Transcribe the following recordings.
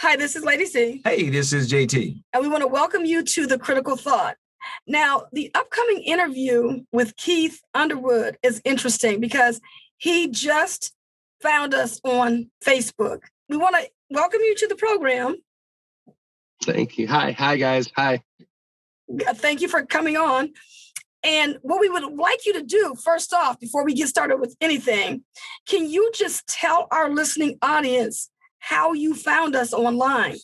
Hi, this is Lady C. Hey, this is JT. And we want to welcome you to The Critical Thought. Now, the upcoming interview with Keith Underwood is interesting because he just found us on Facebook. We want to welcome you to the program. Thank you. Hi guys. Hi. Thank you for coming on. And what we would like you to do, first off, before we get started with anything, can you just tell our listening audience how you found us online?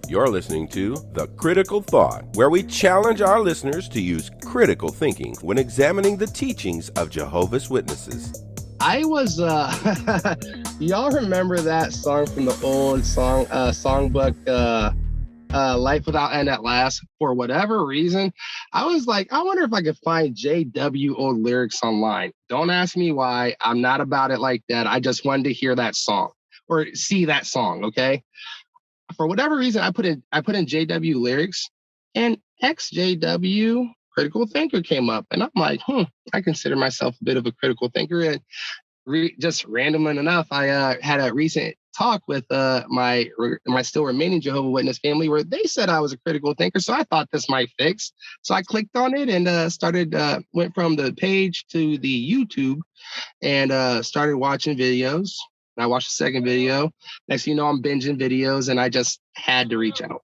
You're listening to The Critical Thought, where we challenge our listeners to use critical thinking when examining the teachings of Jehovah's Witnesses. I was, y'all remember that song from the old songbook, Life Without End at Last? For whatever reason, I was like, I wonder if I could find JW old lyrics online. Don't ask me why. I'm not about it like that. I just wanted to hear that song or see that song, okay? For whatever reason, I put in JW lyrics, and Exjw, critical thinker, came up, and I'm like, I consider myself a bit of a critical thinker. And just randomly enough, I had a recent talk with my still remaining Jehovah's Witness family where they said I was a critical thinker. So I thought this might fix. So I clicked on it and went from the page to the YouTube and started watching videos. I watched the second video. Next thing you know, I'm binging videos, and I just had to reach out.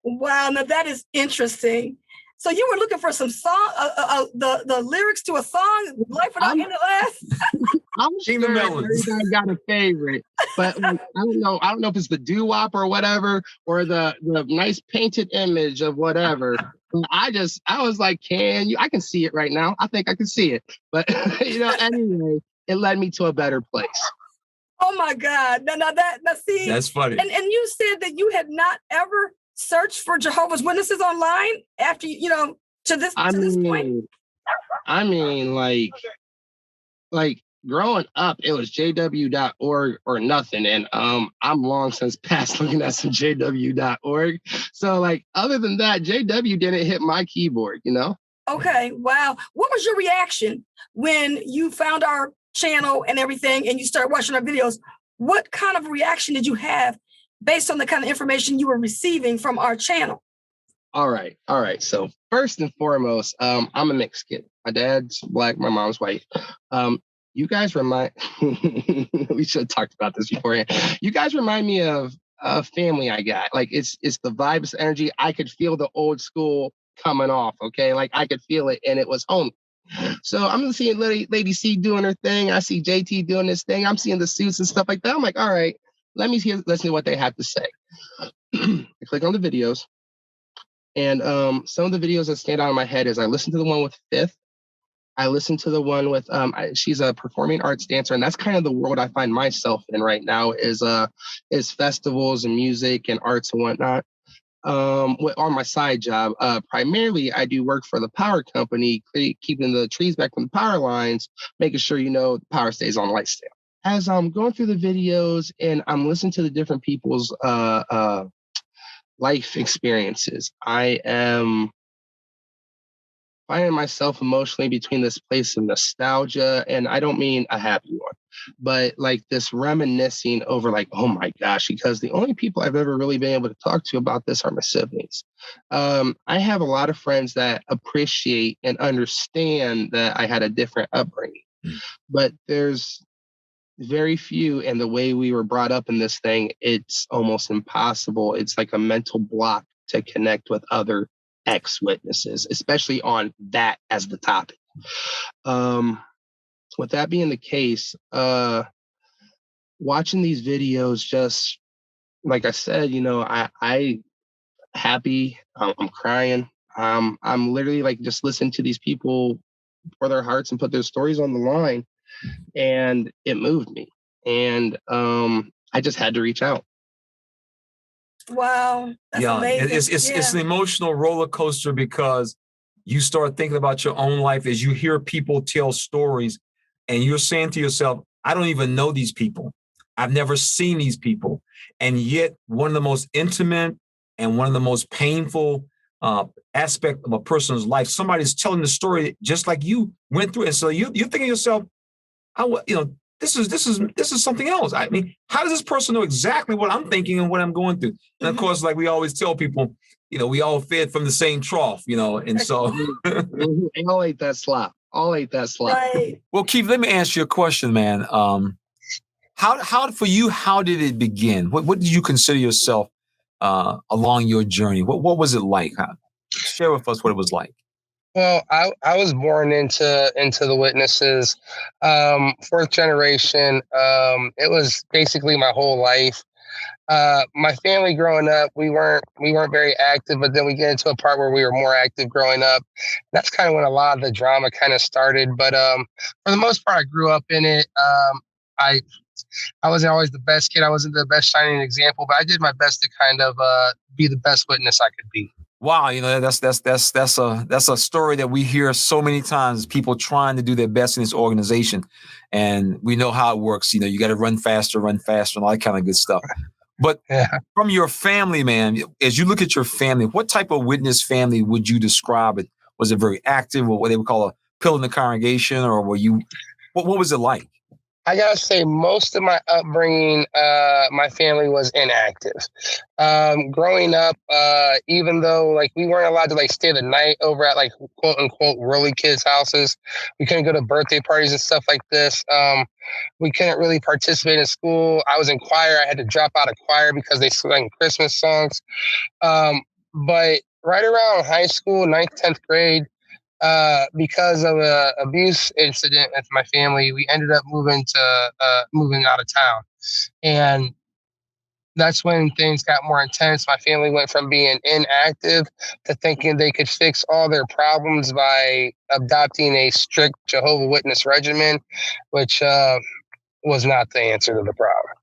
Wow, now that is interesting. So you were looking for some song, the lyrics to a song, Life Without End at Last? I'm sure everybody got a favorite, but like, I don't know if it's the doo-wop or whatever, or the nice painted image of whatever. I was like, I can see it right now. I think I can see it. But anyway, it led me to a better place. Oh my God. Now see. That's funny. And you said that you had not ever searched for Jehovah's Witnesses online after, to this point? I mean, like growing up, it was jw.org or nothing. And I'm long since past looking at some jw.org. So like, other than that, JW didn't hit my keyboard, Okay. Wow. What was your reaction when you found our channel and everything and you started watching our videos? What kind of reaction did you have based on the kind of information you were receiving from our channel? All right. So first and foremost, I'm a mixed kid. My dad's Black, my mom's white. You guys remind we should have talked about this beforehand. You guys remind me of a family I got. Like it's the vibes, energy. I could feel the old school coming off. Okay, like I could feel it, and it was home. So I'm seeing Lady C doing her thing. I see JT doing this thing. I'm seeing the suits and stuff like that. I'm like, all right, listen to what they have to say. I click on the videos, and some of the videos that stand out in my head is I listened to the one with Fifth. I listened to the one with she's a performing arts dancer, and that's kind of the world I find myself in right now is festivals and music and arts and whatnot. On my side job, primarily I do work for the power company, keeping the trees back from the power lines, making sure the power stays on light still. As I'm going through the videos and I'm listening to the different people's life experiences, I am finding myself emotionally between this place of nostalgia, and I don't mean a happy one, but like this reminiscing over like, oh my gosh, because the only people I've ever really been able to talk to about this are my siblings. I have a lot of friends that appreciate and understand that I had a different upbringing, but there's very few, and the way we were brought up in this thing, it's almost impossible. It's like a mental block to connect with other ex-witnesses, especially on that as the topic. With that being the case, watching these videos, just like I said, I happy, I'm crying. I'm literally like just listening to these people pour their hearts and put their stories on the line, and it moved me. And I just had to reach out. Wow. That's amazing. It's an emotional roller coaster because you start thinking about your own life as you hear people tell stories and you're saying to yourself, I don't even know these people. I've never seen these people. And yet one of the most intimate and one of the most painful aspect of a person's life, somebody's telling the story just like you went through. And so you're thinking to yourself, this is something else. I mean, how does this person know exactly what I'm thinking and what I'm going through? And of course, like we always tell people, we all fed from the same trough, and so. They all ate that slop. Right. Well, Keith, let me ask you a question, man. How for you, how did it begin? What did you consider yourself along your journey? What was it like? Share with us what it was like. Well, I was born into the Witnesses, fourth generation. It was basically my whole life. My family growing up, we weren't very active, but then we get into a part where we were more active growing up. That's kind of when a lot of the drama kind of started. But for the most part, I grew up in it. I wasn't always the best kid. I wasn't the best shining example, but I did my best to kind of be the best witness I could be. Wow, that's a story that we hear so many times. People trying to do their best in this organization, and we know how it works. You got to run faster, and all that kind of good stuff. But from your family, man, as you look at your family, what type of witness family would you describe it? Was it very active, or what they would call a pillar in the congregation, or were you? What was it like? I gotta say, most of my upbringing, my family was inactive. Growing up, even though like we weren't allowed to like stay the night over at like quote unquote really kids' houses, we couldn't go to birthday parties and stuff like this. We couldn't really participate in school. I was in choir. I had to drop out of choir because they sang Christmas songs. But right around high school, 9th, 10th grade, because of an abuse incident with my family, we ended up moving out of town. And that's when things got more intense. My family went from being inactive to thinking they could fix all their problems by adopting a strict Jehovah Witness regimen, which was not the answer to the problem.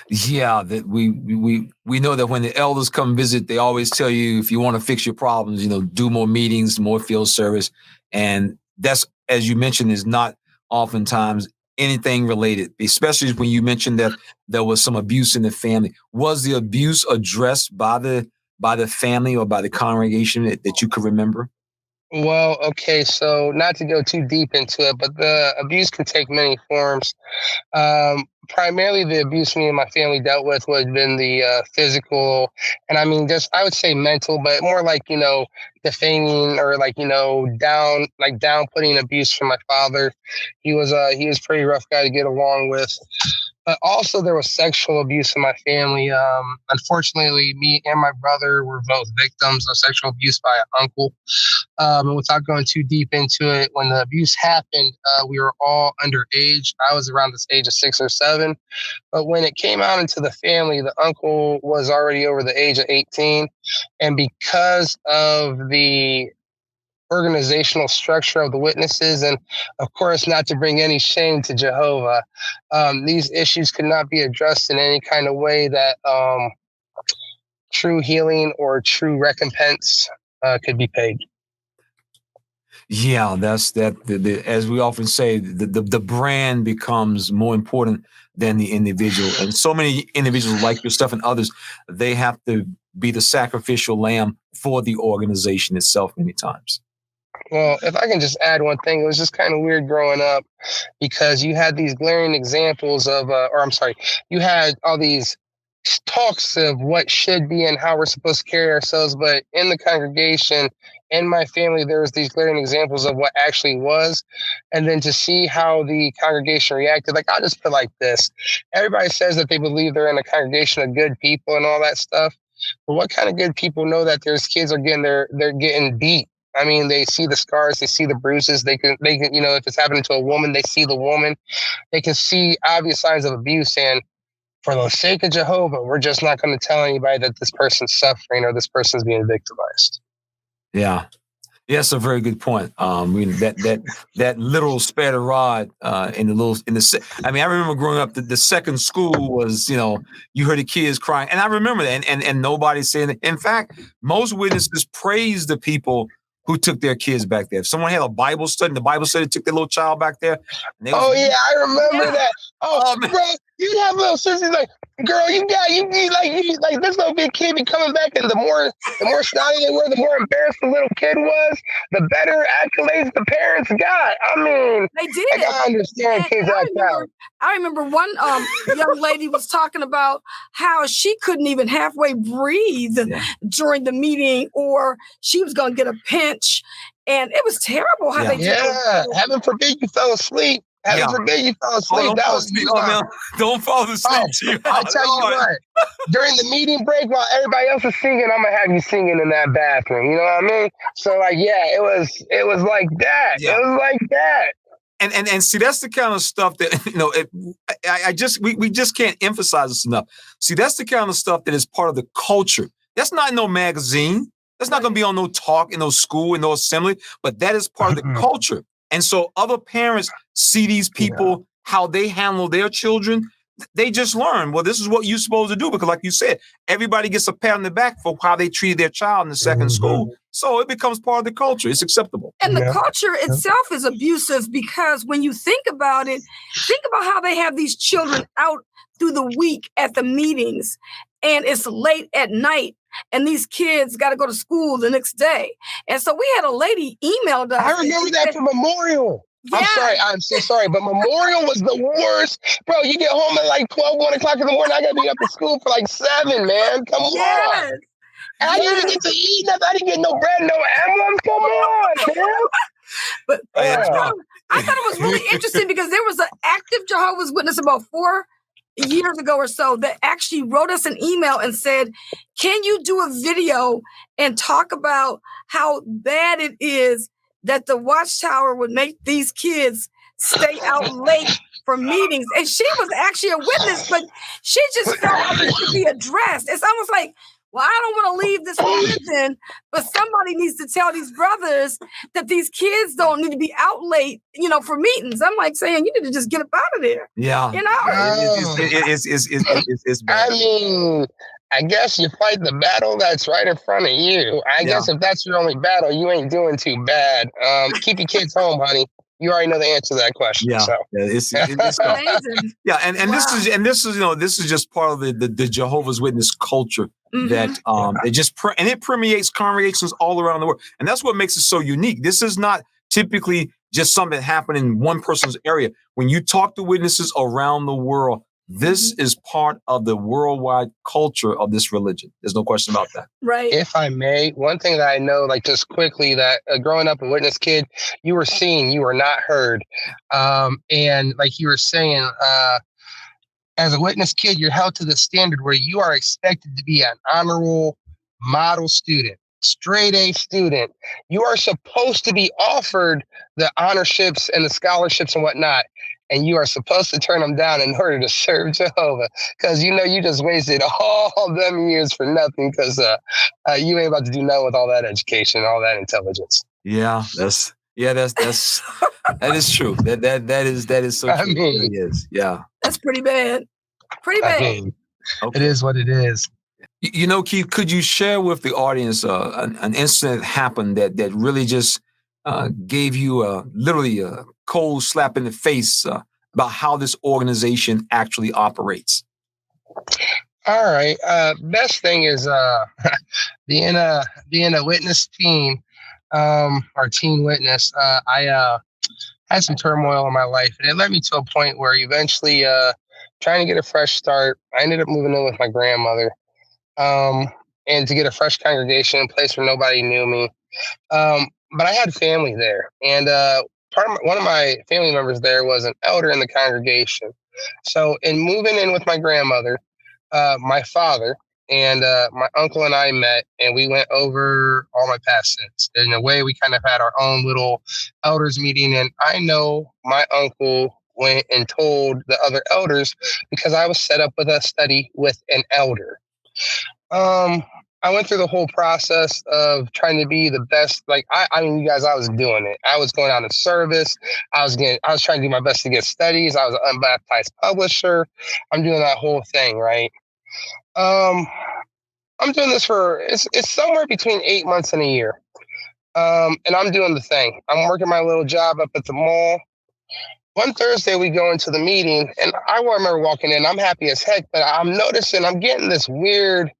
Yeah, that we know that when the elders come visit, they always tell you if you want to fix your problems, do more meetings, more field service, and that's, as you mentioned, is not oftentimes anything related. Especially when you mentioned that there was some abuse in the family. Was the abuse addressed by the family or by the congregation that you could remember? Well, okay, so not to go too deep into it, but the abuse can take many forms. Primarily, the abuse me and my family dealt with would have been the physical, and I mean, just I would say mental, but more like defaming or down putting abuse from my father. He was pretty rough guy to get along with. But also there was sexual abuse in my family. Unfortunately, me and my brother were both victims of sexual abuse by an uncle. And without going too deep into it, when the abuse happened, we were all underage. I was around this age of 6 or 7. But when it came out into the family, the uncle was already over the age of 18. And because of the organizational structure of the Witnesses, and of course not to bring any shame to Jehovah, these issues could not be addressed in any kind of way that true healing or true recompense could be paid. Yeah, that's that. As we often say, the brand becomes more important than the individual, and so many individuals like yourself and others, they have to be the sacrificial lamb for the organization itself many times. Well, if I can just add one thing, it was just kind of weird growing up because you had these glaring examples of, you had all these talks of what should be and how we're supposed to carry ourselves. But in the congregation, in my family, there was these glaring examples of what actually was. And then to see how the congregation reacted, like I'll just put like this. Everybody says that they believe they're in a congregation of good people and all that stuff. But what kind of good people know that there's kids are they're getting beat? I mean, they see the scars, they see the bruises, they can, if it's happening to a woman, they see the woman, they can see obvious signs of abuse. And for the sake of Jehovah, we're just not going to tell anybody that this person's suffering or this person's being victimized. Yeah. Yeah, that's a very good point. That little spare the rod I remember growing up, the second school was, you heard the kids crying, and I remember that, and nobody saying it. In fact, most witnesses praised the people who took their kids back there. If someone had a Bible study, the Bible study took their little child back there. I remember that. Oh, bro, You'd have little sisters like, girl, you like this little big kid be coming back, and the more snotty they were, the more embarrassed the little kid was, the better accolades the parents got. I mean, they did. I gotta understand kids like that. I remember one young lady was talking about how she couldn't even halfway breathe during the meeting, or she was going to get a pinch, and it was terrible how they did. Heaven forbid you fell asleep. Heaven forbid you fell asleep. Don't fall asleep. I'll tell you what. During the meeting break, while everybody else is singing, I'm gonna have you singing in that bathroom. You know what I mean? So like, it was like that. Yeah. It was like that. And see, that's the kind of stuff that we just can't emphasize this enough. See, that's the kind of stuff that is part of the culture. That's not in no magazine. That's not going to be on no talk in no school, in no assembly. But that is part of the culture. And so other parents see these people, how they handle their children. They just learn, well, this is what you're supposed to do. Because like you said, everybody gets a pat on the back for how they treated their child in the second school. So it becomes part of the culture. It's acceptable. And the culture itself is abusive, because when you think about it, think about how they have these children out through the week at the meetings, and it's late at night, and these kids got to go to school the next day. And so we had a lady emailed us. I remember that for Memorial. Yeah. I'm so sorry, but Memorial was the worst. Bro, you get home at like 12, 1 o'clock in the morning. I got to be up at school for like 7, man. Come on. And I didn't get to eat nothing. I didn't get no bread, no emblems. Come on, man. But I thought it was really interesting, because there was an active Jehovah's Witness about 4 years ago or so that actually wrote us an email and said, can you do a video and talk about how bad it is that the Watchtower would make these kids stay out late for meetings? And she was actually a witness, but she just felt like it should be addressed. It's almost like, well, I don't want to leave this religion, but somebody needs to tell these brothers that these kids don't need to be out late, for meetings. I'm like saying, you need to just get up out of there. Yeah. It's bad. I mean, I guess you fight the battle that's right in front of you. I guess if that's your only battle, you ain't doing too bad. Keep your kids home, honey. You already know the answer to that question. Yeah, so. It's amazing. Yeah, and this is just part of the Jehovah's Witness culture that it just it permeates congregations all around the world, and that's what makes it so unique. This is not typically just something that happened in one person's area. When you talk to witnesses around the world, this is part of the worldwide culture of this religion. There's no question about that. Right. If I may, one thing that I know, like just quickly, that growing up a witness kid, you were seen, you were not heard. And like you were saying, as a witness kid, you're held to the standard where you are expected to be an honorable model student, straight A student. You are supposed to be offered the honorships and the scholarships and whatnot. And you are supposed to turn them down in order to serve Jehovah, because you just wasted all them years for nothing, because you ain't about to do nothing with all that education, all that intelligence. Yeah, that is true. That is so true. I mean, it is. Yeah, that's pretty bad. Pretty bad. I mean, It is what it is. Keith, could you share with the audience an incident that happened that really just gave you literally a cold slap in the face about how this organization actually operates? All right. Best thing is being a witness teen, or teen witness. I had some turmoil in my life, and it led me to a point where eventually, trying to get a fresh start, I ended up moving in with my grandmother, and to get a fresh congregation, a place where nobody knew me. But I had family there, and one of my family members there was an elder in the congregation. So in moving in with my grandmother, my father and my uncle and I met, and we went over all my past sins. In a way, we kind of had our own little elders meeting, and I know my uncle went and told the other elders because I was set up with a study with an elder. I went through the whole process of trying to be the best. Like, I mean, you guys, I was doing it. I was going out of service. I was trying to do my best to get studies. I was an unbaptized publisher. I'm doing that whole thing, right? I'm doing this for, it's somewhere between 8 months and a year. And I'm doing the thing. I'm working my little job up at the mall. one Thursday we go into the meeting, and I remember walking in. I'm happy as heck, but I'm noticing I'm getting this weird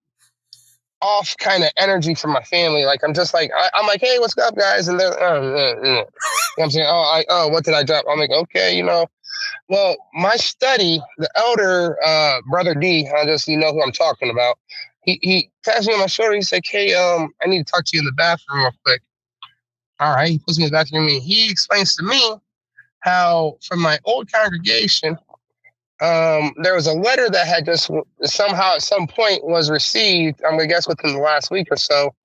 off kind of energy from my family. Like I'm just like I'm like, hey, what's up, guys? And they're, you know what I'm saying, what did I drop? I'm like, okay, Well, my study, the elder brother D, I just you know who I'm talking about. He taps me on my shoulder. He said, hey, I need to talk to you in the bathroom real quick. All right, he puts me in the bathroom, and he explains to me how from my old congregation, there was a letter that had just somehow at some point was received, I'm gonna guess within the last week or so.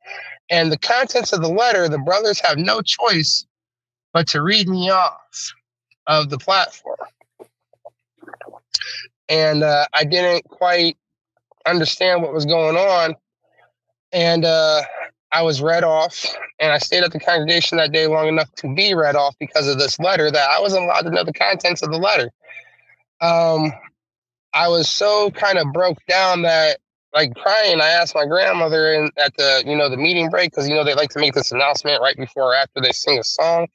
And the contents of the letter, the brothers have no choice but to read me off of the platform. And I didn't quite understand what was going on. And I was read off, and I stayed at the congregation that day long enough to be read off because of this letter that I wasn't allowed to know the contents of the letter. I was so kind of broke down that, like, crying, I asked my grandmother at the, the meeting break, because, they like to make this announcement right before or after they sing a song.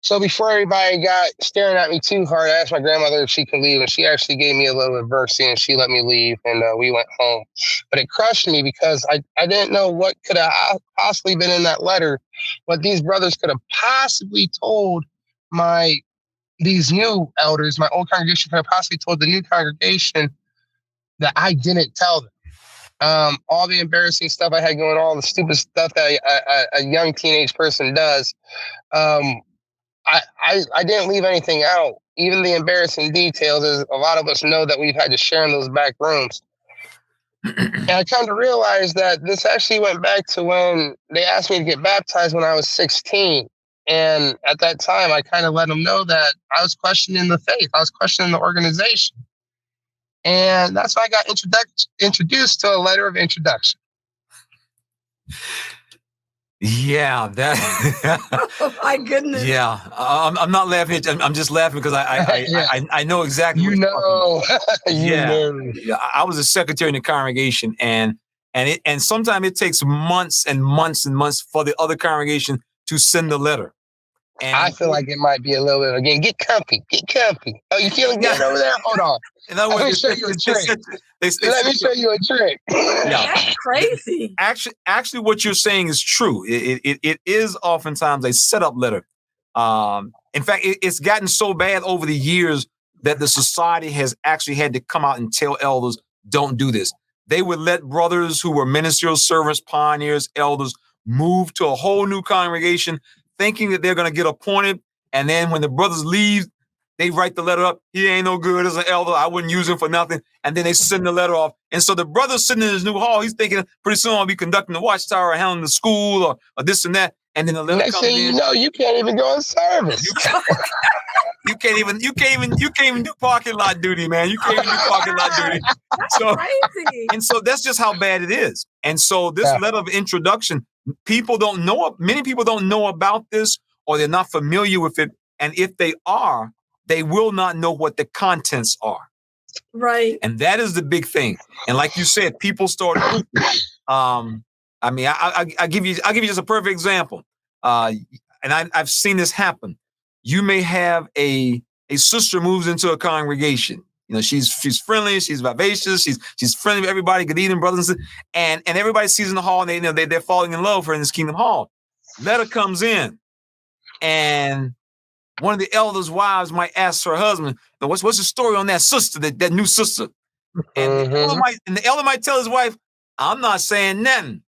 So before everybody got staring at me too hard, I asked my grandmother if she could leave, and she actually gave me a little adversity, and she let me leave, and we went home. But it crushed me because I didn't know what could have possibly been in that letter, what these brothers could have possibly told these new elders, my old congregation could have possibly told the new congregation that I didn't tell them. All the embarrassing stuff I had going on, all the stupid stuff that a young teenage person does. I didn't leave anything out. Even the embarrassing details, as a lot of us know that we've had to share in those back rooms. And I come to realize that this actually went back to when they asked me to get baptized when I was 16. And at that time, I kind of let them know that I was questioning the faith. I was questioning the organization. And that's why I got introduced to a letter of introduction. Yeah, Oh my goodness. Yeah, I'm not laughing. I'm just laughing because I know exactly. You know. I was a secretary in the congregation, and sometimes it takes months and months and months for the other congregation to send the letter. And I feel like it might be a little bit again. Get comfy. Oh, you feeling good over there? Hold on. Let me show you a trick. Let me show you a trick. Yeah, that's crazy. Actually, what you're saying is true. It is oftentimes a setup letter. In fact, it's gotten so bad over the years that the society has actually had to come out and tell elders, don't do this. They would let brothers who were ministerial servants, pioneers, elders move to a whole new congregation, thinking that they're going to get appointed. And then when the brothers leave, they write the letter up. He ain't no good as an elder. I wouldn't use him for nothing. And then they send the letter off. And so the brother's sitting in his new hall. He's thinking pretty soon I'll be conducting the watchtower or handling the school or this and that. And then the letter next comes thing in. you know, you can't even go in service. You can't even do parking lot duty, man. You can't even do parking lot duty. That's crazy. And so that's just how bad it is. And so this letter of introduction, many people don't know about this, or they're not familiar with it. And if they are, they will not know what the contents are. Right. And that is the big thing. And like you said, people start. I give you just a perfect example. And I've seen this happen. You may have a sister moves into a congregation. She's friendly, she's vivacious, she's friendly with everybody. Good evening, brothers and sisters. And everybody sees in the hall, and they're falling in love with her in this Kingdom Hall. Letter comes in, and one of the elders' wives might ask her husband, what's the story on that sister, that new sister? And the elder might tell his wife, I'm not saying nothing.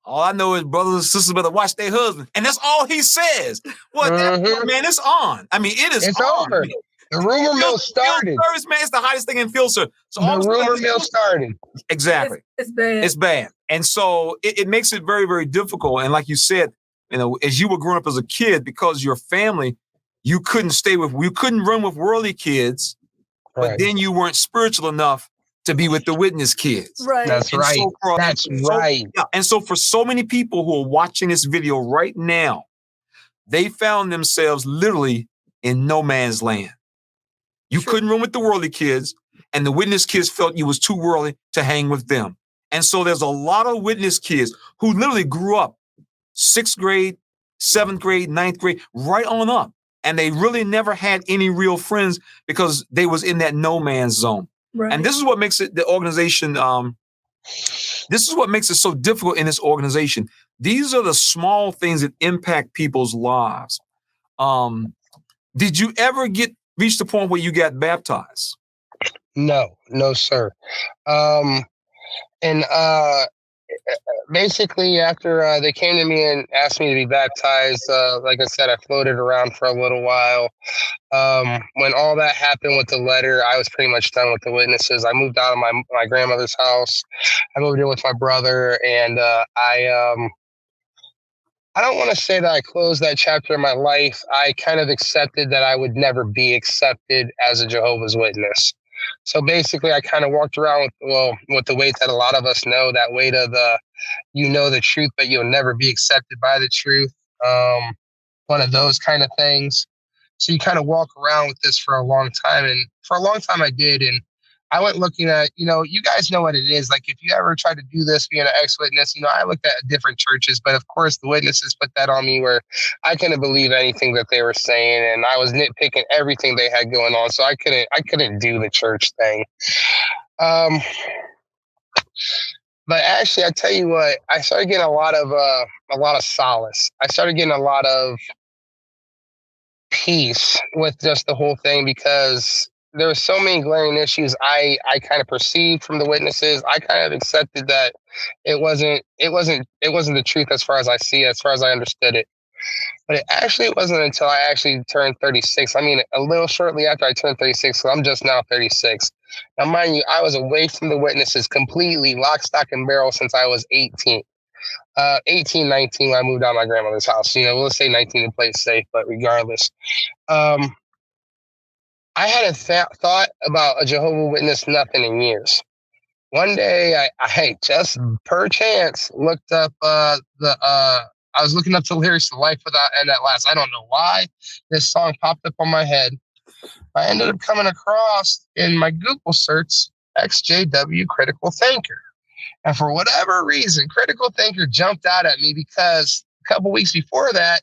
All I know is brothers and sisters better watch their husband. And that's all he says. Well, man, it's on. I mean, it's on. Over. The rumor mill started. Field service, man, it's the hottest thing in field service. So the rumor mill started. Exactly. It's bad. It's bad. And so it makes it very, very difficult. And like you said, as you were growing up as a kid, because your family, you couldn't run with worldly kids, but then you weren't spiritual enough to be with the witness kids. Right. That's right. That's right. Yeah. And so for so many people who are watching this video right now, they found themselves literally in no man's land. You couldn't run with the worldly kids, and the witness kids felt you was too worldly to hang with them. And so there's a lot of witness kids who literally grew up 6th grade, 7th grade, 9th grade, right on up. and they really never had any real friends because they was in that no man's zone. Right. And this is what makes it the organization. This is what makes it so difficult in this organization. These are the small things that impact people's lives. Did you ever reach the point where you got baptized? No, sir. And basically, after they came to me and asked me to be baptized, like I said, I floated around for a little while. When all that happened with the letter, I was pretty much done with the witnesses. I moved out of my grandmother's house. I moved in with my brother, and I don't want to say that I closed that chapter in my life. I kind of accepted that I would never be accepted as a Jehovah's Witness. So basically, I kind of walked around with the weight that a lot of us know, that weight of the truth, but you'll never be accepted by the truth. One of those kind of things. So you kind of walk around with this for a long time. And for a long time I did. And I went looking at, you guys know what it is. Like if you ever tried to do this, being an ex-witness, I looked at different churches, but of course the witnesses put that on me where I couldn't believe anything that they were saying. And I was nitpicking everything they had going on. So I couldn't do the church thing. But actually, I tell you what, I started getting a lot of solace. I started getting a lot of peace with just the whole thing, because there were so many glaring issues I kind of perceived from the witnesses. I kind of accepted that it wasn't the truth as far as I see it, as far as I understood it. But it wasn't until I actually turned 36. I mean, a little shortly after I turned 36, so I'm just now 36. Now, mind you, I was away from the witnesses completely, lock, stock, and barrel since I was 18. 19 when I moved out of my grandmother's house. We'll say 19 to play it safe, but regardless. I hadn't thought about a Jehovah's Witness nothing in years. One day, I just per chance looked up I was looking up the lyrics to Life Without End at Last. I don't know why this song popped up on my head. I ended up coming across in my Google search Exjw Critical Thinker. And for whatever reason, Critical Thinker jumped out at me because a couple weeks before that,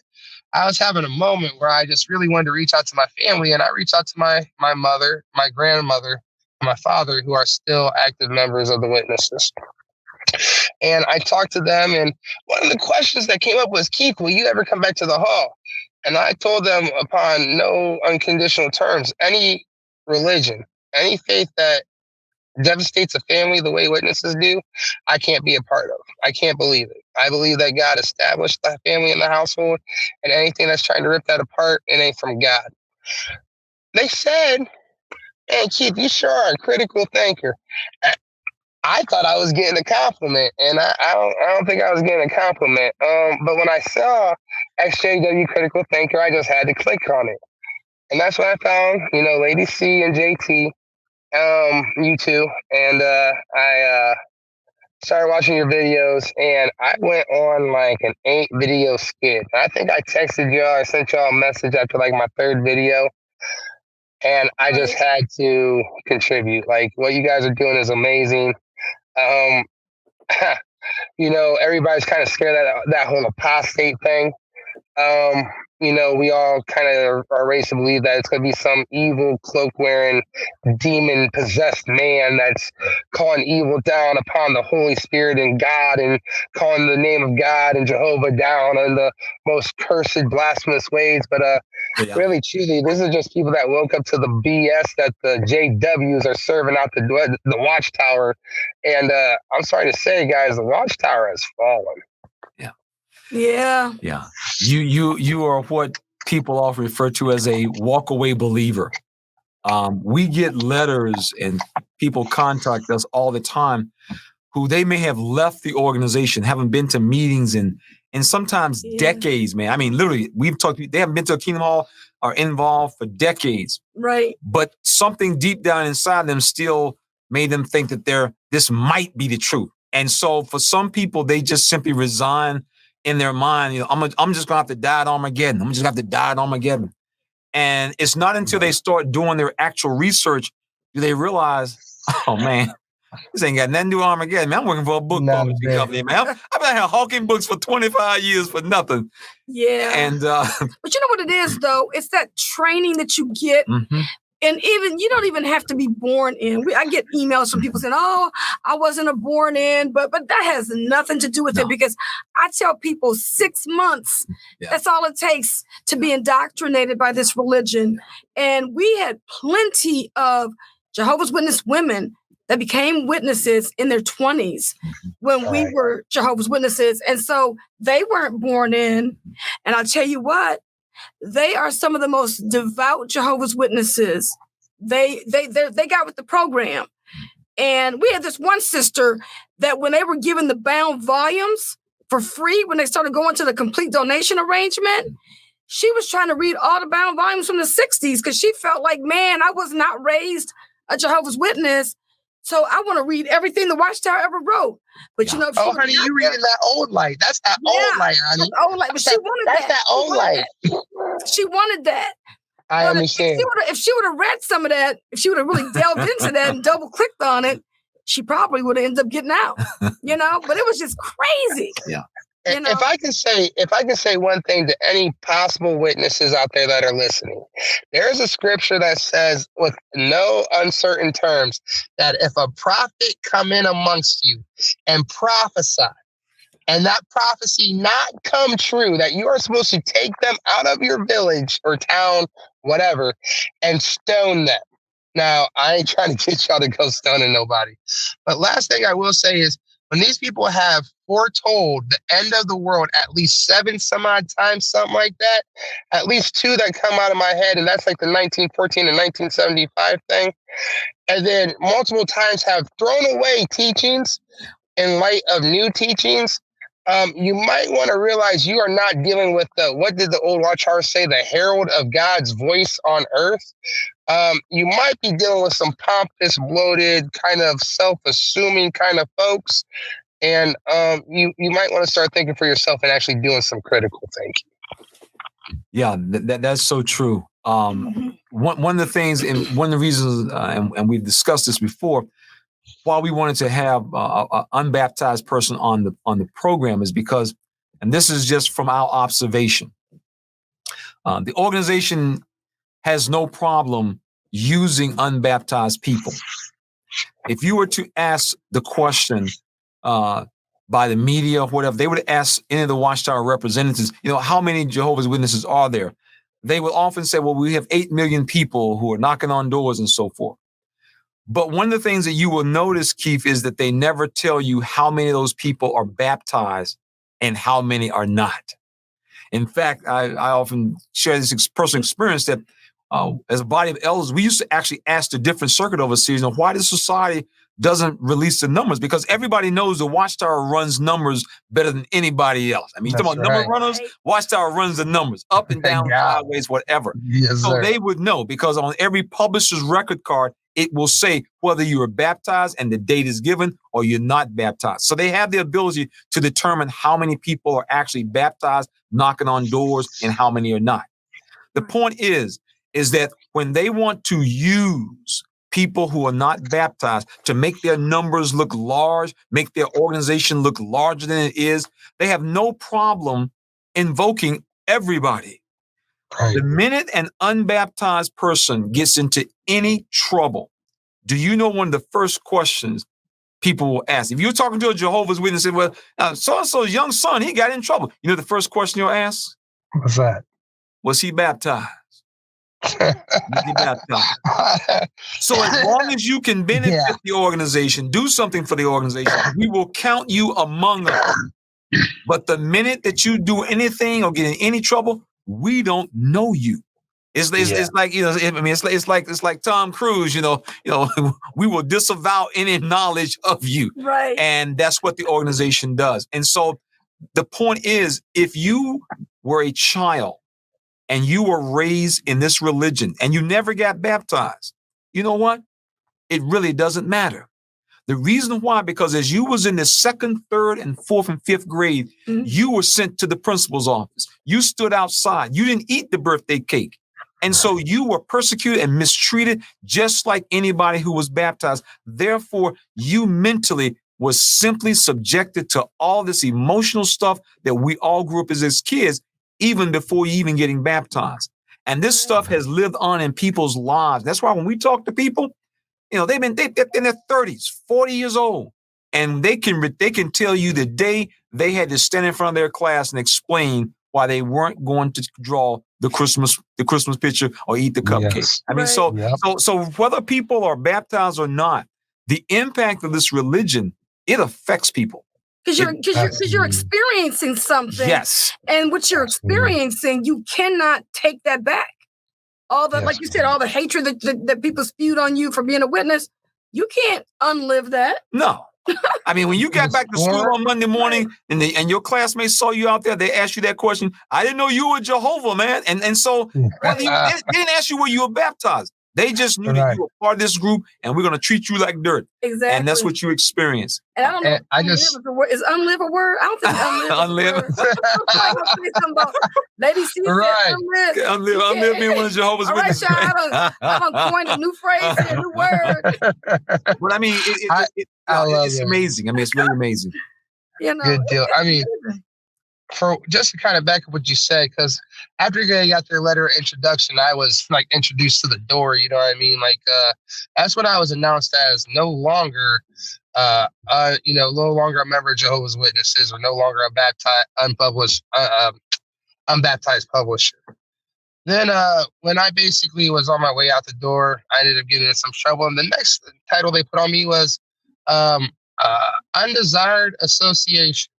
I was having a moment where I just really wanted to reach out to my family. And I reached out to my mother, my grandmother, and my father, who are still active members of the witnesses. And I talked to them. And one of the questions that came up was, Keith, will you ever come back to the hall? And I told them, upon no unconditional terms, any religion, any faith that devastates a family the way witnesses do, I can't be a part of. I can't believe it. I believe that God established the family in the household, and anything that's trying to rip that apart, it ain't from God. They said, hey, Keith, you sure are a critical thinker. I thought I was getting a compliment, and I don't think I was getting a compliment. But when I saw Exjw Critical Thinker, I just had to click on it. And that's when I found, Lady C and JT, you two, and I started watching your videos, and I went on like an 8-video skit. I think I texted y'all, I sent y'all a message after like my 3rd video, and I just had to contribute. Like, what you guys are doing is amazing. Everybody's kind of scared of that whole apostate thing. We all kind of are raised to believe that it's going to be some evil cloak-wearing, demon-possessed man that's calling evil down upon the Holy Spirit and God, and calling the name of God and Jehovah down in the most cursed, blasphemous ways. But really, truly, this is just people that woke up to the BS that the JWs are serving out the Watchtower. And I'm sorry to say, guys, the Watchtower has fallen. Yeah. You are what people often refer to as a walk-away believer. We get letters and people contact us all the time who they may have left the organization, haven't been to meetings in sometimes decades, man. I mean, literally, they haven't been to a Kingdom Hall, are involved for decades. Right. But something deep down inside them still made them think that this might be the truth. And so for some people, they just simply resign in their mind, I'm just gonna have to die at Armageddon. I'm just gonna have to die at Armageddon. And it's not until they start doing their actual research do they realize, oh man, this ain't got nothing to do with Armageddon. Man, I'm working for a book publishing company, man. done had hawking books for 25 years for nothing. Yeah. And but you know what it is, though? It's that training that you get. Mm-hmm. And even you don't even have to be born in. I get emails from people saying, "Oh, I wasn't a born in," but that has nothing to do with it, because I tell people 6 months. Yeah. That's all it takes to be indoctrinated by this religion. And we had plenty of Jehovah's Witness women that became witnesses in their 20s when we were Jehovah's Witnesses, and so they weren't born in. And I'll tell you what. They are some of the most devout Jehovah's Witnesses. They got with the program. And we had this one sister that when they were given the bound volumes for free, when they started going to the complete donation arrangement, she was trying to read all the bound volumes from the 60s because she felt like, man, I was not raised a Jehovah's Witness. So I want to read everything the Watchtower ever wrote. But you know, honey, you reading that old light. That's that old light, honey. That's old light. But she wanted that. That's that old light. She wanted that. I understand. If she would have read some of that, if she would have really delved into that and double clicked on it, she probably would have ended up getting out. But it was just crazy. Yeah. If I can say one thing to any possible witnesses out there that are listening, there's a scripture that says with no uncertain terms that if a prophet come in amongst you and prophesy, and that prophecy not come true, that you are supposed to take them out of your village or town, whatever, and stone them. Now, I ain't trying to get y'all to go stoning nobody. But last thing I will say is, when these people have foretold the end of the world at least 7 some odd times, something like that, at least 2 that come out of my head, and that's like the 1914 and 1975 thing, and then multiple times have thrown away teachings in light of new teachings, you might want to realize you are not dealing with what did the old Watchtower say, the herald of God's voice on earth. You might be dealing with some pompous, bloated, kind of self-assuming kind of folks. And you might want to start thinking for yourself and actually doing some critical thinking. Yeah, that's so true. One of the things, and one of the reasons, and we've discussed this before, why we wanted to have an unbaptized person on the program is because, and this is just from our observation, the organization has no problem using unbaptized people. If you were to ask the question by the media or whatever, they would ask any of the Watchtower representatives, how many Jehovah's Witnesses are there? They will often say, well, we have 8 million people who are knocking on doors and so forth. But one of the things that you will notice, Keith, is that they never tell you how many of those people are baptized and how many are not. In fact, I often share this personal experience that as a body of elders, we used to actually ask the different circuit overseers, why the society doesn't release the numbers, because everybody knows the Watchtower runs numbers better than anybody else. I mean, you talking about number runners, Watchtower runs the numbers up and down, sideways, whatever. Yes, so they would know, because on every publisher's record card, it will say whether you were baptized and the date is given or you're not baptized. So they have the ability to determine how many people are actually baptized, knocking on doors, and how many are not. The point is that when they want to use people who are not baptized to make their numbers look large, make their organization look larger than it is, they have no problem invoking everybody. Right. The minute an unbaptized person gets into any trouble, do you know one of the first questions people will ask? If you're talking to a Jehovah's Witness and say, well, so-and-so's young son, he got in trouble. You know the first question you'll ask? What's that? Was he baptized? So as long as you can benefit the organization, do something for the organization, we will count you among us. But the minute that you do anything or get in any trouble, we don't know you. It's like, it's like Tom Cruise, we will disavow any knowledge of you. Right. And that's what the organization does. And so the point is, if you were a child and you were raised in this religion and you never got baptized, you know what? It really doesn't matter. The reason why, because as you was in the 2nd, 3rd, and 4th, and 5th grade, you were sent to the principal's office. You stood outside. You didn't eat the birthday cake. And so you were persecuted and mistreated just like anybody who was baptized. Therefore, you mentally was simply subjected to all this emotional stuff that we all grew up as kids, even before you even getting baptized. And this stuff has lived on in people's lives. That's why when we talk to people, they're in their 30s, 40 years old, and they can tell you the day they had to stand in front of their class and explain why they weren't going to draw the Christmas picture or eat the cupcake. Yes. I mean, so whether people are baptized or not, the impact of this religion, it affects people. Because you're experiencing something. Yes. And what you're experiencing, you cannot take that back. All the, like you said, all the hatred that people spewed on you for being a witness, you can't unlive that. No. I mean, when you got back to school on Monday morning and your classmates saw you out there, they asked you that question. I didn't know you were Jehovah, man. And so they didn't ask you where you were baptized. They just knew that you were part of this group and we're going to treat you like dirt. Exactly. And that's what you experience. And I don't know is unlive a word? I don't think unlive is a word. I'm going to say something about Lady C said unlive. Unlive being one of Jehovah's Witnesses. All right, I don't coin a new phrase here, a new word. But I mean, it's amazing. I mean, it's really amazing. Good deal. I mean, for just to kind of back up what you said, because after you got their letter of introduction, I was like introduced to the door. You know what I mean? Like that's when I was announced as no longer, no longer a member of Jehovah's Witnesses or no longer a unbaptized publisher. Then when I basically was on my way out the door, I ended up getting in some trouble. And the next title they put on me was undesired association.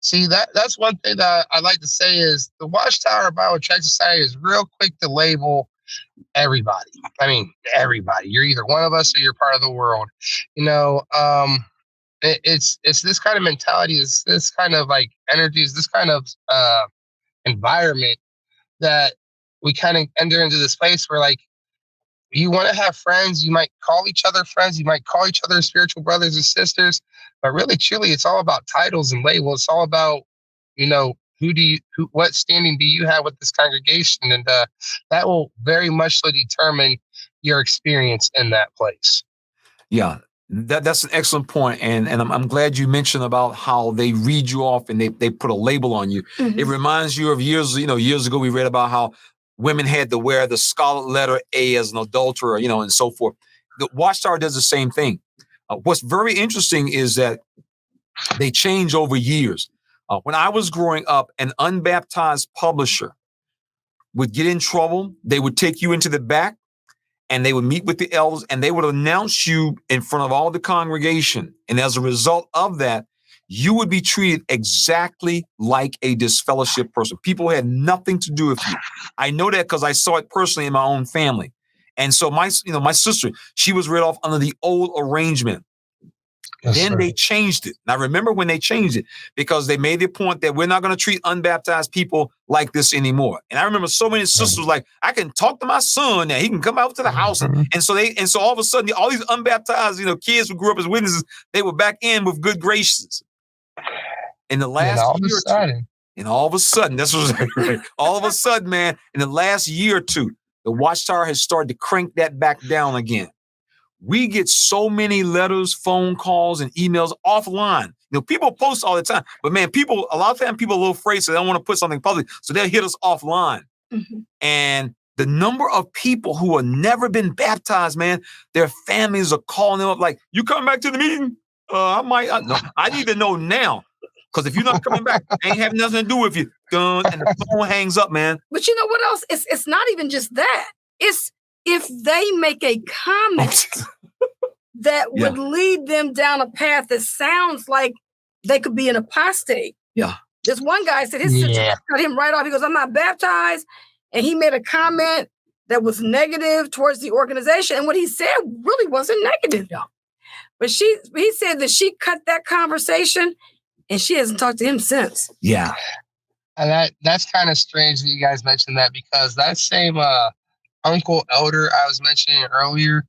See, that's one thing that I like to say is the Watchtower Bible Tract Society is real quick to label everybody. I mean, everybody. You're either one of us or you're part of the world. It's this kind of mentality, it's this kind of like energy, it's this kind of environment that we kind of enter into this place where like you want to have friends, you might call each other friends, you might call each other spiritual brothers and sisters, but really, truly, it's all about titles and labels. It's all about, what standing do you have with this congregation? And that will very much so determine your experience in that place. Yeah, that's an excellent point. And I'm glad you mentioned about how they read you off and they put a label on you. Mm-hmm. It reminds you of years ago, we read about how women had to wear the scarlet letter A as an adulterer, and so forth. The Watchtower does the same thing. What's very interesting is that they change over years. When I was growing up, an unbaptized publisher would get in trouble. They would take you into the back and they would meet with the elders and they would announce you in front of all the congregation. And as a result of that, you would be treated exactly like a disfellowship person. People had nothing to do with you. I know that because I saw it personally in my own family. And so my sister, she was read off under the old arrangement. Yes, then they changed it. And I remember when they changed it because they made the point that we're not going to treat unbaptized people like this anymore. And I remember so many sisters like, I can talk to my son now. He can come out to the house. And so all of a sudden, all these unbaptized, kids who grew up as witnesses, they were back in with good graces. In the last year or two, and all of a sudden, that's what all of a sudden, man, in the last year or two, the Watchtower has started to crank that back down again. We get so many letters, phone calls, and emails offline. People post all the time, but man, a lot of times people are a little afraid, so they don't want to put something public, so they'll hit us offline. Mm-hmm. And the number of people who have never been baptized, man, their families are calling them up like, "You coming back to the meeting? I need to know now." Because if you're not coming back, I ain't having nothing to do with you. Done, and the phone hangs up, man. But you know what else? It's not even just that. It's if they make a comment that would lead them down a path that sounds like they could be an apostate. Yeah. This one guy said his sister cut him right off. He goes, "I'm not baptized." And he made a comment that was negative towards the organization. And what he said really wasn't negative. Yeah. But he said that she cut that conversation and she hasn't talked to him since. Yeah. And that's kind of strange that you guys mentioned that because that same uncle elder I was mentioning earlier,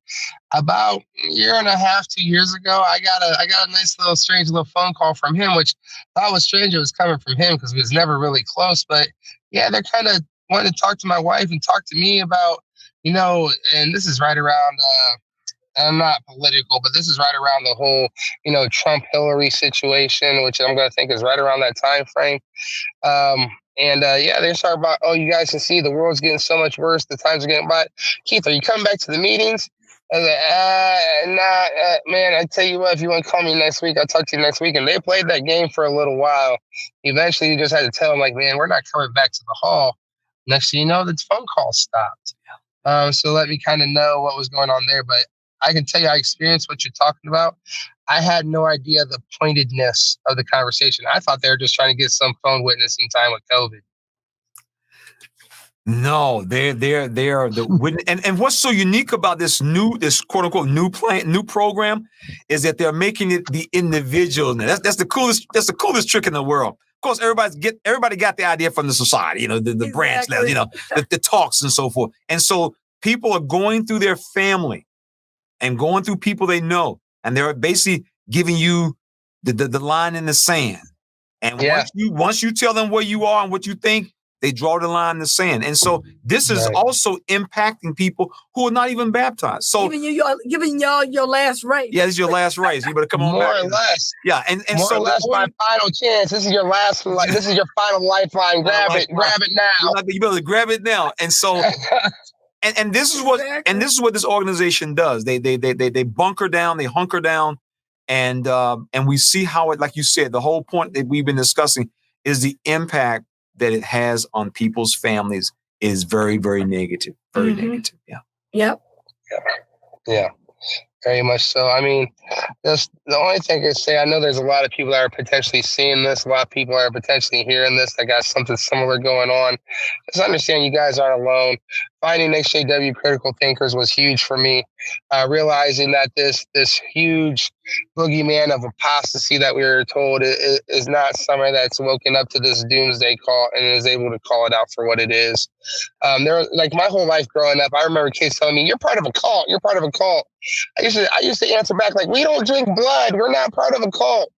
about a year and a half, 2 years ago, I got a nice little strange little phone call from him, which I thought was strange it was coming from him because we was never really close. But yeah, they're kind of wanting to talk to my wife and talk to me about, and this is right around I'm not political, but this is right around the whole, Trump-Hillary situation, which I'm going to think is right around that time frame. They're talking about, oh, you guys can see the world's getting so much worse. The times are getting bad. Keith, are you coming back to the meetings? I was like, man, I tell you what, if you want to call me next week, I'll talk to you next week. And they played that game for a little while. Eventually, you just had to tell them, like, man, we're not coming back to the hall. Next thing you know, the phone call stopped. So let me kind of know what was going on there. But I can tell you, I experienced what you're talking about. I had no idea the pointedness of the conversation. I thought they were just trying to get some phone witnessing time with COVID. No, they're the and what's so unique about this quote unquote new program is that they're making it the individual. That's the coolest trick in the world. Of course, everybody got the idea from the society, the branch level, the talks and so forth. And so people are going through their family and going through people they know, and they're basically giving you the line in the sand. And once you tell them where you are and what you think, they draw the line in the sand. And so this is also impacting people who are not even baptized. So giving y'all your last race. Yeah, this is your last race. You better come on more back. More or less. Yeah, and more so or less my final chance. This is your last. This is your final lifeline. Grab it now. You better grab it now. And so, and this is what this organization does. They bunker down. They hunker down, and we see how it, like you said, the whole point that we've been discussing is the impact that it has on people's families is very, very negative. Very negative. Yeah. Yep. Yeah. Very much so. I mean, that's the only thing I can say. I know there's a lot of people that are potentially seeing this. A lot of people are potentially hearing this that got something similar going on. Just understand you guys aren't alone. Finding Exjw critical thinkers was huge for me. Realizing that this huge boogeyman of apostasy that we were told is not somebody that's woken up to this doomsday call and is able to call it out for what it is. Like my whole life growing up, I remember kids telling me, "You're part of a cult. You're part of a cult." I used to answer back like, "We don't drink blood. We're not part of a cult."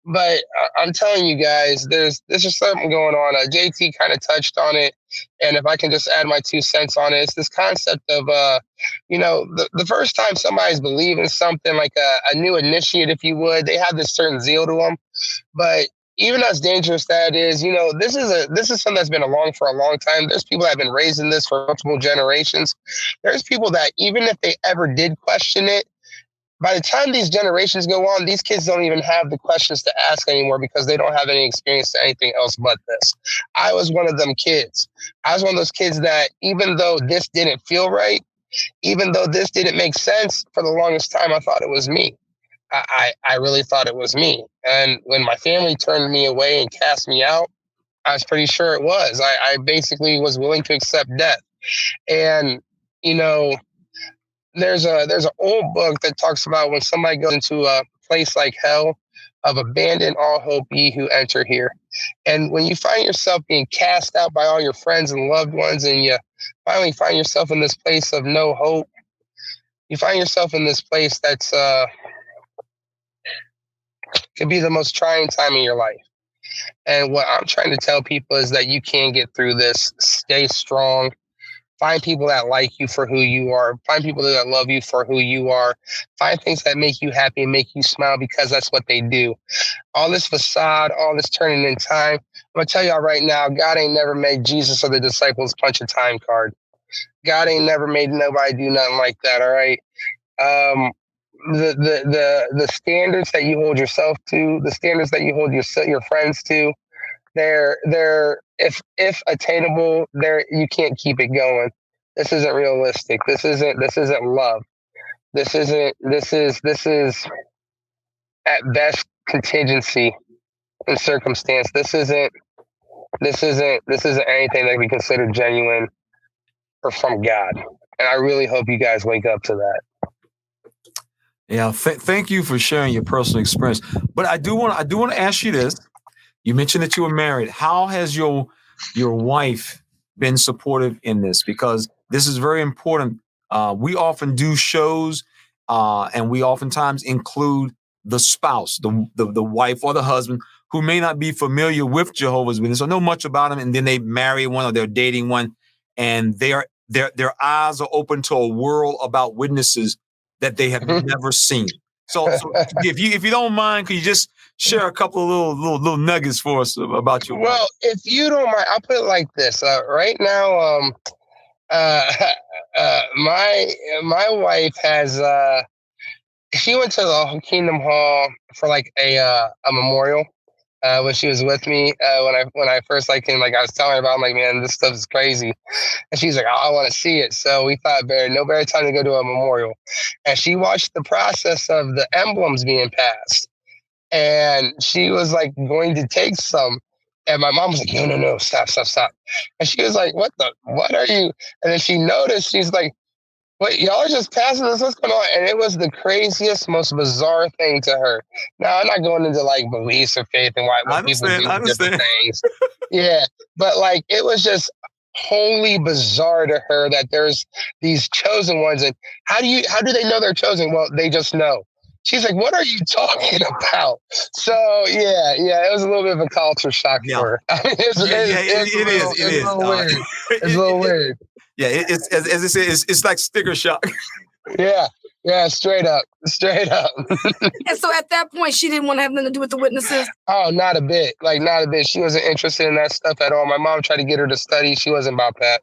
But I'm telling you guys, there's just something going on. JT kind of touched on it, and if I can just add my 2 cents on it, it's this concept of, the first time somebody's believing something, like a new initiate, if you would, they have this certain zeal to them. But even as dangerous that is, this is something that's been along for a long time. There's people that have been raising this for multiple generations. There's people that even if they ever did question it, by the time these generations go on, these kids don't even have the questions to ask anymore because they don't have any experience to anything else but this. I was one of them kids. I was one of those kids that even though this didn't feel right, even though this didn't make sense, for the longest time, I thought it was me. I really thought it was me. And when my family turned me away and cast me out, I was pretty sure it was. I basically was willing to accept death. And, there's an old book that talks about when somebody goes into a place like hell, of abandon all hope ye who enter here. And when you find yourself being cast out by all your friends and loved ones, and you finally find yourself in this place of no hope, you find yourself in this place that's could be the most trying time in your life. And what I'm trying to tell people is that you can get through this. Stay strong. Find people that like you for who you are. Find people that love you for who you are. Find things that make you happy and make you smile, because that's what they do. All this facade, all this turning in time. I'm going to tell y'all right now, God ain't never made Jesus or the disciples punch a time card. God ain't never made nobody do nothing like that, all right? The standards that you hold yourself to, the standards that you hold your friends to, they're if attainable, you can't keep it going. This isn't realistic. This isn't love. This is at best contingency and circumstance. This isn't anything that we consider genuine or from God. And I really hope you guys wake up to that. Yeah, thank you for sharing your personal experience. But I do want to ask you this. You mentioned that you were married. How has your wife been supportive in this? Because this is very important. We often do shows, and we oftentimes include the spouse, the wife or the husband, who may not be familiar with Jehovah's Witnesses or know much about them, and then they marry one or they're dating one, and their eyes are open to a world about witnesses that they have never seen. So if you don't mind, could you just share a couple of little nuggets for us about your wife? Well, if you don't mind, I'll put it like this. Right now, my wife has she went to the Kingdom Hall for like a memorial when she was with me when I first came. Like I was telling her about, I'm like, man, this stuff is crazy, and she's like, oh, I want to see it. So we thought, no better time to go to a memorial, and she watched the process of the emblems being passed. And she was like going to take some. And my mom was like, no, stop. And she was like, what are you? And then she noticed, she's like, wait, y'all are just passing this? What's going on? And it was the craziest, most bizarre thing to her. Now, I'm not going into like beliefs or faith and why people do different things. Yeah. But like, it was just wholly bizarre to her that there's these chosen ones. And how do they know they're chosen? Well, they just know. She's like, what are you talking about? So, yeah, it was a little bit of a culture shock for her. I mean, it's a little weird. It's a little weird. Yeah, it's as I said, it's like sticker shock. Yeah, straight up. And so at that point, she didn't want to have nothing to do with the witnesses? Oh, not a bit. Like, not a bit. She wasn't interested in that stuff at all. My mom tried to get her to study. She wasn't about that.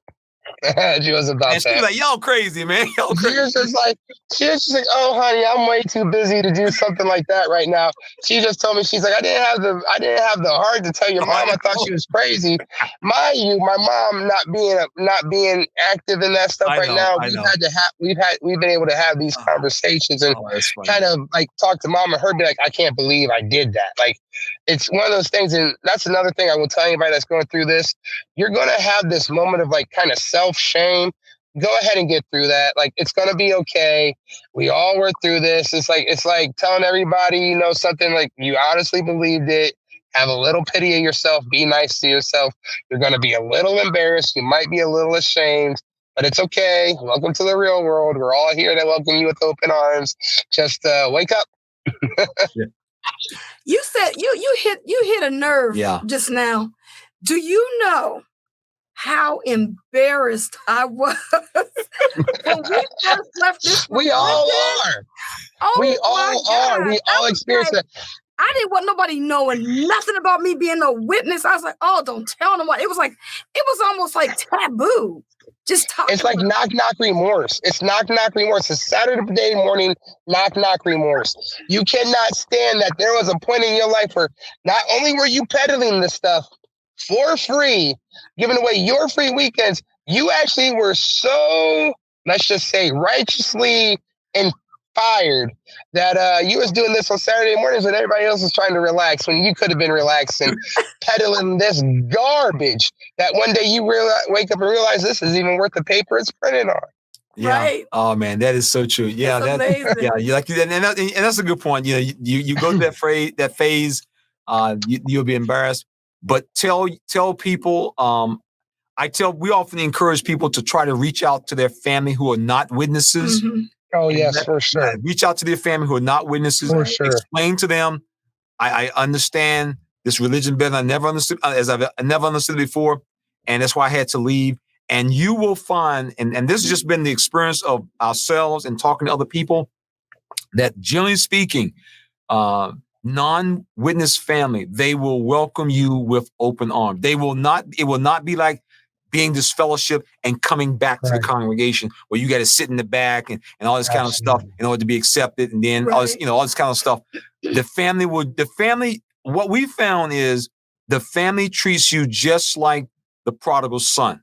She was about that. She was like, y'all crazy, man. Y'all crazy. She was just like, oh, honey, I'm way too busy to do something like that right now. She just told me, she's like, I didn't have the heart to tell your mom. I thought she was crazy. Mind you, my mom not being active in that stuff now. We've been able to have these conversations and kind of like talk to mom and her be like, I can't believe I did that. Like, it's one of those things, and that's another thing I will tell anybody that's going through this. You're going to have this moment of like kind of self-shame. Go ahead and get through that. Like, it's going to be okay. We all were through this. It's like telling everybody, something like you honestly believed it. Have a little pity of yourself. Be nice to yourself. You're going to be a little embarrassed. You might be a little ashamed, but it's okay. Welcome to the real world. We're all here to welcome you with open arms. Just wake up. Yeah. You said you hit a nerve just now. Do you know how embarrassed I was when we first left this? We all are. Oh, we all are. We all experience that. I didn't want nobody knowing nothing about me being a witness. I was like, oh, don't tell nobody. It was almost like taboo. Just talking. It's like knock remorse. It's knock remorse. It's Saturday morning knock remorse. You cannot stand that there was a point in your life where not only were you peddling this stuff for free, giving away your free weekends, you actually were so, let's just say, righteously inspired that you was doing this on Saturday mornings when everybody else was trying to relax, when you could have been relaxing, peddling this garbage that one day you wake up and realize this is even worth the paper it's printed on. Yeah. Right. Oh man, that is so true. Yeah, that's amazing. Yeah, you like and that's a good point. You go to that phase, you'll be embarrassed. But tell people. We often encourage people to try to reach out to their family who are not witnesses. Mm-hmm. Oh yes, for sure. Reach out to their family who are not witnesses. For sure. Explain to them, I understand this religion better than I never understood, as I've never understood before, and that's why I had to leave. And you will find, and this has just been the experience of ourselves and talking to other people, that generally speaking, non-witness family, they will welcome you with open arms. It will not be like being disfellowship and coming back to the congregation where you got to sit in the back and all this kind of stuff in order to be accepted. And then all this kind of stuff. The family, what we found is the family treats you just like the prodigal son.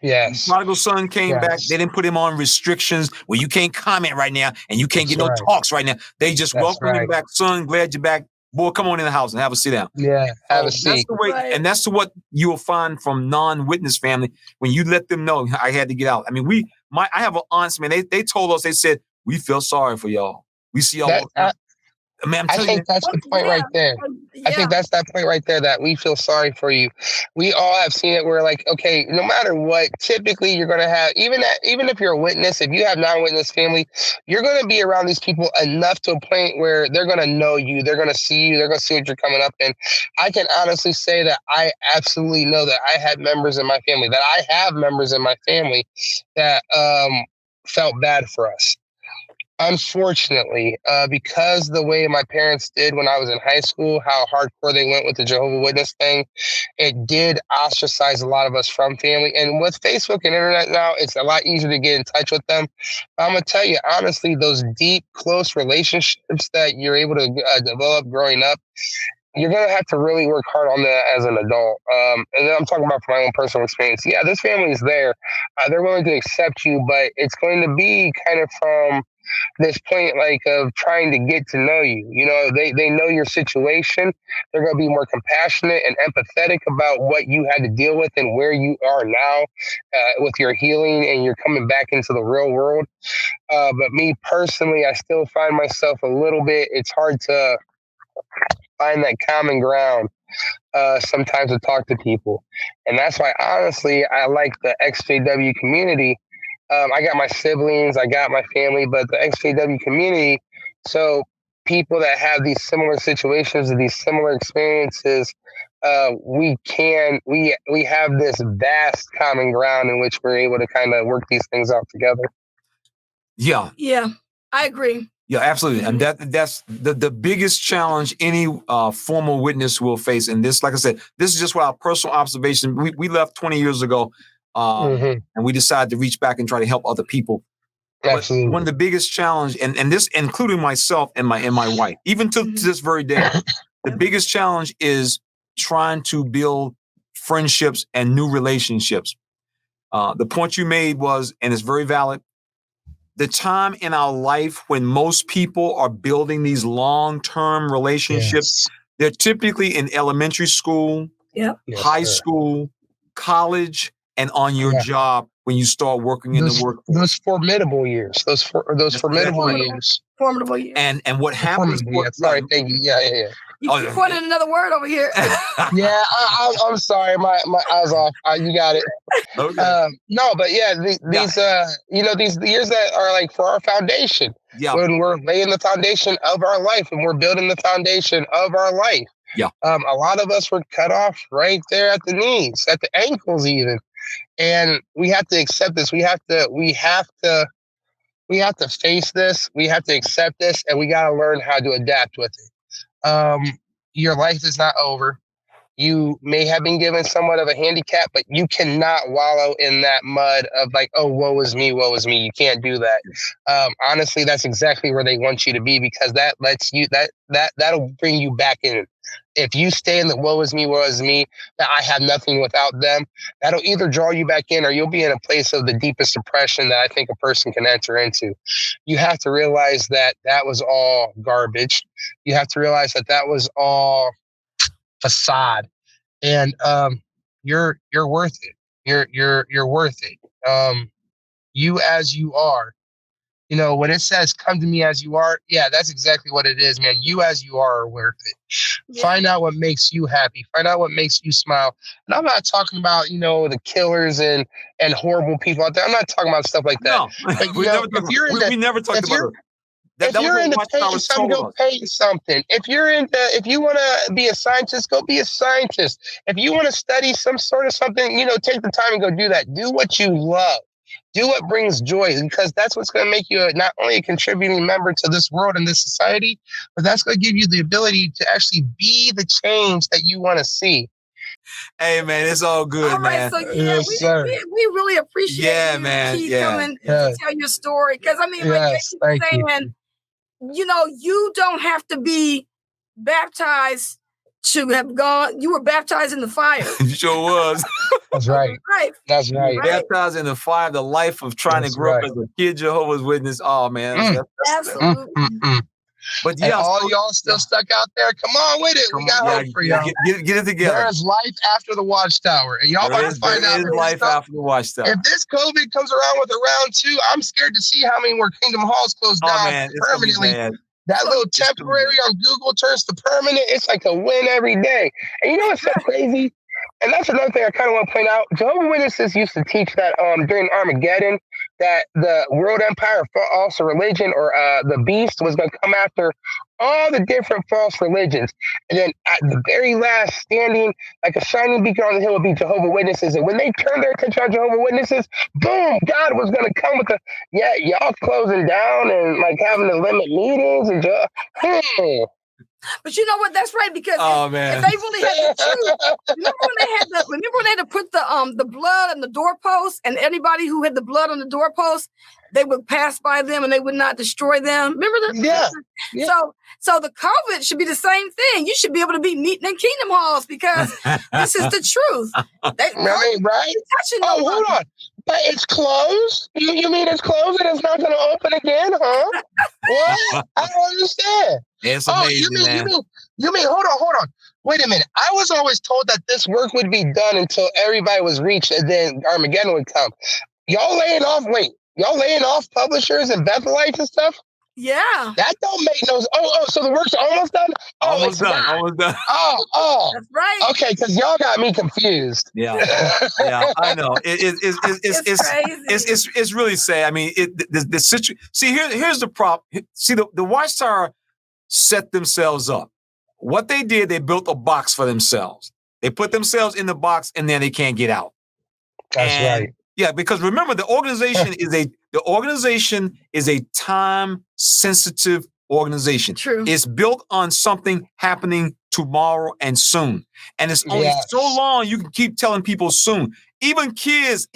Yes. The prodigal son came back. They didn't put him on restrictions where you can't comment right now and you can't get no talks right now. They just welcome him back. Son, glad you're back. Boy, come on in the house and have a sit down. Yeah, have a seat. And that's what you will find from non-witness family when you let them know I had to get out. I mean, I have an aunt, man. They told us, they said, we feel sorry for y'all. We see y'all. I think that's the point right there. Yeah. I think that's that point right there that we feel sorry for you. We all have seen it. We're like, okay, no matter what, typically you're going to have, even if you're a witness, if you have non-witness family, you're going to be around these people enough to a point where they're going to know you. They're going to see you. They're going to see what you're coming up in. I can honestly say that I absolutely know that I have members in my family that felt bad for us. Unfortunately, because the way my parents did when I was in high school, how hardcore they went with the Jehovah Witness thing, it did ostracize a lot of us from family. And with Facebook and internet now, it's a lot easier to get in touch with them. I'm going to tell you, honestly, those deep, close relationships that you're able to develop growing up, you're going to have to really work hard on that as an adult. And then I'm talking about from my own personal experience. Yeah, this family is there. They're willing to accept you, but it's going to be kind of from this point, like, of trying to get to know you. You know, they know your situation. They're going to be more compassionate and empathetic about what you had to deal with and where you are now with your healing and you're coming back into the real world. But me personally, I still find myself a little bit, it's hard to find that common ground sometimes to talk to people. And that's why, honestly, I like the XJW community. I got my siblings, I got my family, but the XJW community, so people that have these similar situations and these similar experiences, we have this vast common ground in which we're able to kind of work these things out together. Yeah. Yeah, I agree. Yeah, absolutely. And that's the biggest challenge any formal witness will face. And this, like I said, this is just what our personal observation. We left 20 years ago and we decided to reach back and try to help other people. Absolutely. But one of the biggest challenge, and this including myself and my wife, even to this very day, the biggest challenge is trying to build friendships and new relationships. The point you made was, and it's very valid, the time in our life when most people are building these long-term relationships, they're typically in elementary school, high school, college, and on your job when you start working in the workforce. Those formidable years. Those formidable years. Formidable years. And what happens? Sorry, thank you. Yeah. You pointed another word over here. Yeah, I'm sorry. My I was off. You got it. Okay. No, but yeah, these these years that are like for our foundation. Yeah. When we're laying the foundation of our life and we're building the foundation of our life. Yeah. A lot of us were cut off right there at the knees, at the ankles even. And we have to accept this. We have to face this. We have to accept this, and we got to learn how to adapt with it. Your life is not over. You may have been given somewhat of a handicap, but you cannot wallow in that mud of like, oh, woe is me, woe is me. You can't do that. Honestly, that's exactly where they want you to be, because that lets you that'll bring you back in. If you stay in the woe is me, that I have nothing without them, that'll either draw you back in or you'll be in a place of the deepest depression that I think a person can enter into. You have to realize that was all garbage. You have to realize that was all facade, and you're worth it. You're worth it. You as you are. You know, when it says come to me as you are, yeah, that's exactly what it is, man. You as you are worth it. Yeah. Find out what makes you happy. Find out what makes you smile. And I'm not talking about, the killers and horrible people out there. I'm not talking about stuff like that. No, but, we never talked about it. If you're into painting something, go paint something. If you want to be a scientist, go be a scientist. If you want to study some sort of something, take the time and go do that. Do what you love. Do what brings joy, because that's what's going to make you not only a contributing member to this world and this society, but that's going to give you the ability to actually be the change that you want to see. Hey, man, it's all good, man. So, yeah, we really appreciate you coming to tell your story. Because, like saying, you don't have to be baptized to have gone. You were baptized in the fire. You sure was. That's right. That's right. Baptized in the fire, the life of trying to grow up as a kid Jehovah's Witness. Oh, man. Absolutely. But yeah, all y'all still stuck out there. Come on with it. We got hope for y'all. Get it together. There's life after the watchtower. And y'all about to find out. There is life after the watchtower. If this COVID comes around with a round 2, I'm scared to see how many more Kingdom Halls closed down permanently. That little temporary on Google turns to permanent. It's like a win every day. And you know what's so crazy? And that's another thing I kind of want to point out. Jehovah's Witnesses used to teach that during Armageddon, that the world empire, false religion, or the beast was going to come after all the different false religions. And then at the very last, standing like a shining beacon on the hill would be Jehovah Witnesses. And when they turned their attention on Jehovah Witnesses, boom, God was going to come with y'all closing down and like having to limit meetings and But you know what? That's right, because if they really had the truth, remember when they had to put the blood on the doorpost, and anybody who had the blood on the doorpost, they would pass by them and they would not destroy them. Remember that? Yeah. So the COVID should be the same thing. You should be able to be meeting in Kingdom Halls because this is the truth. Right? Hold on. But it's closed? You mean it's closed and it's not going to open again, huh? What? I don't understand. It's amazing, you mean, hold on. Wait a minute. I was always told that this work would be done until everybody was reached and then Armageddon would come. Y'all laying off publishers and Bethelites and stuff? Yeah. That don't make no sense. So the work's almost done? Almost done. Oh. That's right. Okay, because y'all got me confused. Yeah, I know. It's really sad. I mean, the situation. See, here's the problem. See, the Watchtower set themselves up. What they did, they built a box for themselves. They put themselves in the box, and then they can't get out. That's right. Yeah, because remember, the organization is a time-sensitive organization. True. It's built on something happening tomorrow and soon. And it's only so long you can keep telling people soon. Even kids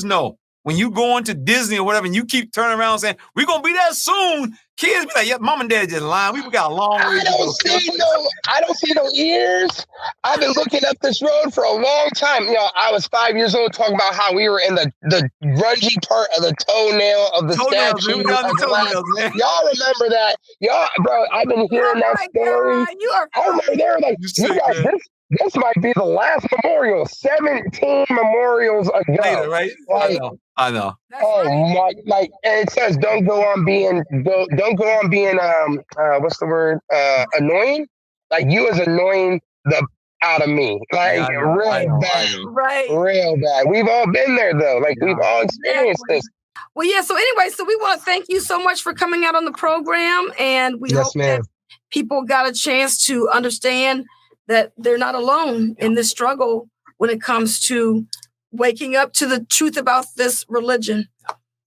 know when you go into Disney or whatever and you keep turning around saying, we're going to be there soon. Kids be like, yeah, mom and dad just lying. We got a long way to go. I don't see no ears. I've been looking up this road for a long time. You know, I was 5 years old talking about how we were in the grungy part of the toenail of the statue. Y'all remember that? Y'all, bro, I've been hearing that story. I remember they were like, this might be the last memorial. 17 memorials ago. Later, right? I know. My! Like, and it says, don't go on being what's the word? Annoying. Like, you is annoying the out of me. Like, real bad. Right. Real bad. We've all been there though. Like, we've all experienced this. Well, yeah. So anyway, we want to thank you so much for coming out on the program, and we hope that people got a chance to understand that they're not alone in this struggle when it comes to waking up to the truth about this religion.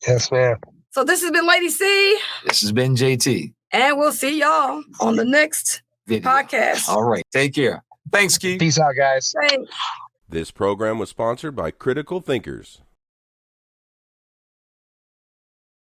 Yes, ma'am. So this has been Lady C. This has been JT. And we'll see y'all on the next podcast. All right. Take care. Thanks, Keith. Peace out, guys. Thanks. This program was sponsored by Critical Thinkers.